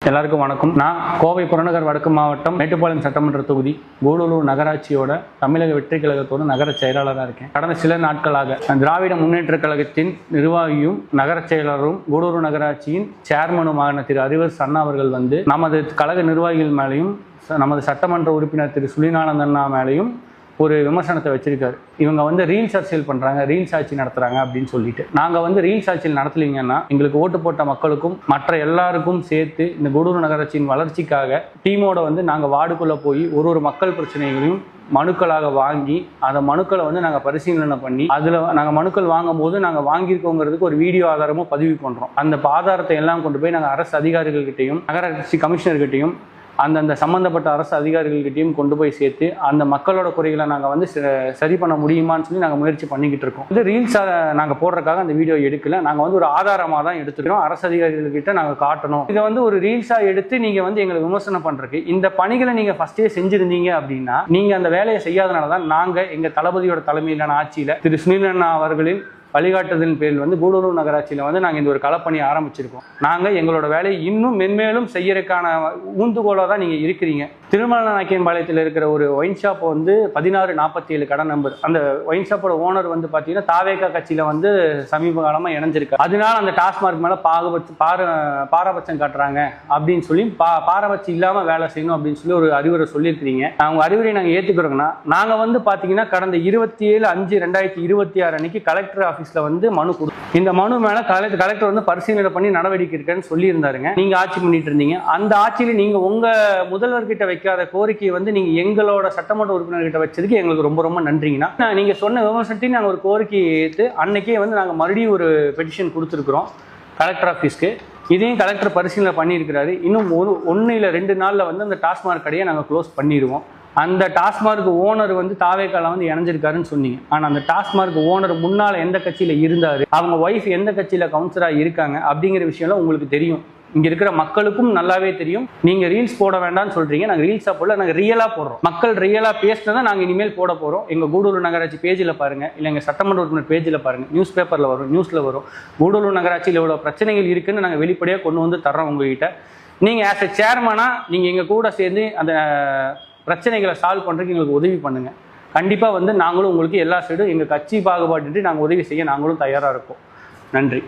எல்லாருக்கும் வணக்கம். நான் கோவை புறநகர் வடக்கு மாவட்டம் மேட்டுப்பாளையம் சட்டமன்ற தொகுதி கூடலூர் நகராட்சியோட தமிழக வெற்றி கழகத்தோட நகர செயலாளராக இருக்கேன். கடந்த சில நாட்களாக திராவிட முன்னேற்ற கழகத்தின் நிர்வாகியும் நகர செயலாளரும் கூடலூர் நகராட்சியின் சேர்மனுமான திரு அறிவரசு அண்ணா அவர்கள் நமது கழக நிர்வாகிகள் மேலேயும் நமது சட்டமன்ற உறுப்பினர் திரு சுனிலானந்த அண்ணா மேலேயும் ஒரு விமர்சனத்தை வச்சிருக்காரு. இவங்க ரீல்ஸ் அரசியல் பண்றாங்க, ரீல்ஸ் ஆட்சி நடத்துறாங்க அப்படின்னு சொல்லிட்டு. நாங்க ரீல்ஸ் ஆட்சியில் நடத்தலீங்கன்னா எங்களுக்கு ஓட்டு போட்ட மக்களுக்கும் மற்ற எல்லாருக்கும் சேர்த்து இந்த கூடலூர் நகராட்சியின் வளர்ச்சிக்காக டீமோட நாங்க வார்டுக்குள்ள போய் ஒரு மக்கள் பிரச்சனைகளையும் மனுக்களாக வாங்கி அந்த மனுக்களை நாங்கள் பரிசீலனை பண்ணி அதில் நாங்கள் மனுக்கள் வாங்கும் போது நாங்கள் வாங்கியிருக்கோங்கிறதுக்கு ஒரு வீடியோ ஆதாரமும் பதிவு பண்ணுறோம். அந்த ஆதாரத்தை எல்லாம் கொண்டு போய் நாங்கள் அரசு அதிகாரிகள்கிட்டையும் நகராட்சி கமிஷனர்கிட்டையும் அந்தந்த சம்மந்தப்பட்ட அரசு அதிகாரிகள்கிட்டையும் கொண்டு போய் சேர்த்து அந்த மக்களோட குறைகளை நாங்கள் சரி பண்ண முடியுமான்னு சொல்லி நாங்கள் முயற்சி பண்ணிக்கிட்டு இருக்கோம். ரீல்ஸை நாங்கள் போடுறதுக்காக அந்த வீடியோ எடுக்கல, நாங்கள் ஒரு ஆதாரமாக தான் எடுத்துக்கிறோம். அரசு அதிகாரிகள்கிட்ட நாங்கள் காட்டணும். இதை ஒரு ரீல்ஸாக எடுத்து நீங்கள் எங்களை விமர்சனம் பண்ணுறதுக்கு இந்த பணிகளை நீங்கள் ஃபஸ்ட்டே செஞ்சுருந்தீங்க அப்படின்னா நீங்கள் அந்த வேலையை செய்யாதனால தான் நாங்கள் எங்கள் தளபதியோட தலைமையிலான ஆட்சியில் திரு சுனிலண்ணா அவர்களின் வழிகாட்டுதலின் பேரில் கூடலூர் நகராட்சியில் நாங்கள் இந்த ஒரு களப்பணி ஆரம்பிச்சிருக்கோம். நாங்கள் எங்களோட வேலையை இன்னும் மென்மேலும் செய்யறதுக்கான ஊந்துகோலாக தான் நீங்கள் இருக்கிறீங்க. திருமலநாயக்கன்பாளையத்தில் இருக்கிற ஒரு ஒயின் ஷாப் 1647 கடை நம்பர். அந்த ஒயின் ஷாப்போட ஓனர் பார்த்தீங்கன்னா தாவேகா கட்சியில் சமீப காலமாக இணைஞ்சிருக்கு. அதனால அந்த டாஸ்மார்க் மேலே பாரபட்சம் காட்டுறாங்க அப்படின்னு சொல்லி பாரபட்சம் இல்லாமல் வேலை செய்யணும் அப்படின்னு சொல்லி ஒரு அறிவுரை சொல்லியிருக்கிறீங்க. அவங்க அறிவுரை நாங்கள் ஏற்றுக்கிறோங்கன்னா நாங்கள் பார்த்தீங்கன்னா கடந்த 27/5/2026 அன்னைக்கு கலெக்டர் ஆபீஸ்ல மனு கொடுத்து இந்த மனு மேல கலெக்டர் பரிசீலனை பண்ணி நடவடிக்கை இருக்குன்னு சொல்லி இருந்தாருங்க. நீங்க ஆட்சி பண்ணிட்டு இருந்தீங்க. அந்த ஆட்சியில நீங்க உங்க முதல்வர்கிட்ட வைக்காத கோரிக்கையை நீங்க எங்களோட சட்டமன்ற உறுப்பினர்கிட்ட வச்சதுக்கு எங்களுக்கு ரொம்ப ரொம்ப நன்றிங்கண்ணா. நீங்க சொன்ன விமர்சனத்தையும் நாங்கள் ஒரு கோரிக்கையை ஏற்று அன்னைக்கே நாங்கள் மறுபடியும் ஒரு பெட்டிஷன் கொடுத்துருக்குறோம் கலெக்டர் ஆஃபீஸ்க்கு. இதையும் கலெக்டர் பரிசீலனை பண்ணியிருக்கிறாரு. இன்னும் 1 இல்ல 2 நாள்ல அந்த டாஸ்மார்க் கடையை நாங்கள் க்ளோஸ் பண்ணிடுவோம். அந்த டாஸ்மார்க் ஓனர் தாவேக்கால இணைஞ்சிருக்காருன்னு சொன்னீங்க. ஆனால் அந்த டாஸ்மார்க் ஓனர் முன்னால் எந்த கட்சியில் இருந்தார், அவங்க ஒய்ஃப் எந்த கட்சியில் கவுன்சிலராக இருக்காங்க அப்படிங்கிற விஷயம்லாம் உங்களுக்கு தெரியும். இங்கே இருக்கிற மக்களுக்கும் நல்லாவே தெரியும். நீங்கள் ரீல்ஸ் போட வேண்டாம்னு சொல்கிறீங்க. நாங்கள் ரீல்ஸாக போடல, நாங்கள் ரியலாக போடுறோம். மக்கள் ரியலாக பேசினதை நாங்கள் இனிமேல் போட போகிறோம். எங்கள் கூடலூர் நகராட்சி பேஜில் பாருங்கள், இல்லை எங்கள் சட்டமன்ற உறுப்பினர் பேஜில் பாருங்கள், நியூஸ் பேப்பரில் வரும், நியூஸில் வரும். கூடலூர் நகராட்சியில் எவ்வளோ பிரச்சனைகள் இருக்குன்னு நாங்கள் வெளிப்படையாக கொண்டு தர்றோம் உங்ககிட்ட. நீங்கள் ஆஸ் எ சேர்மனாக நீங்கள் எங்கள் கூட சேர்ந்து அந்த பிரச்சனைகளை சால்வ் பண்ணுறதுக்கு எங்களுக்கு உதவி பண்ணுங்கள். கண்டிப்பாக நாங்களும் உங்களுக்கு எல்லா சைடும் எங்கள் கட்சி பாகுபாட்டு நாங்கள் உதவி செய்ய நாங்களும் தயாராக இருக்கோம். நன்றி.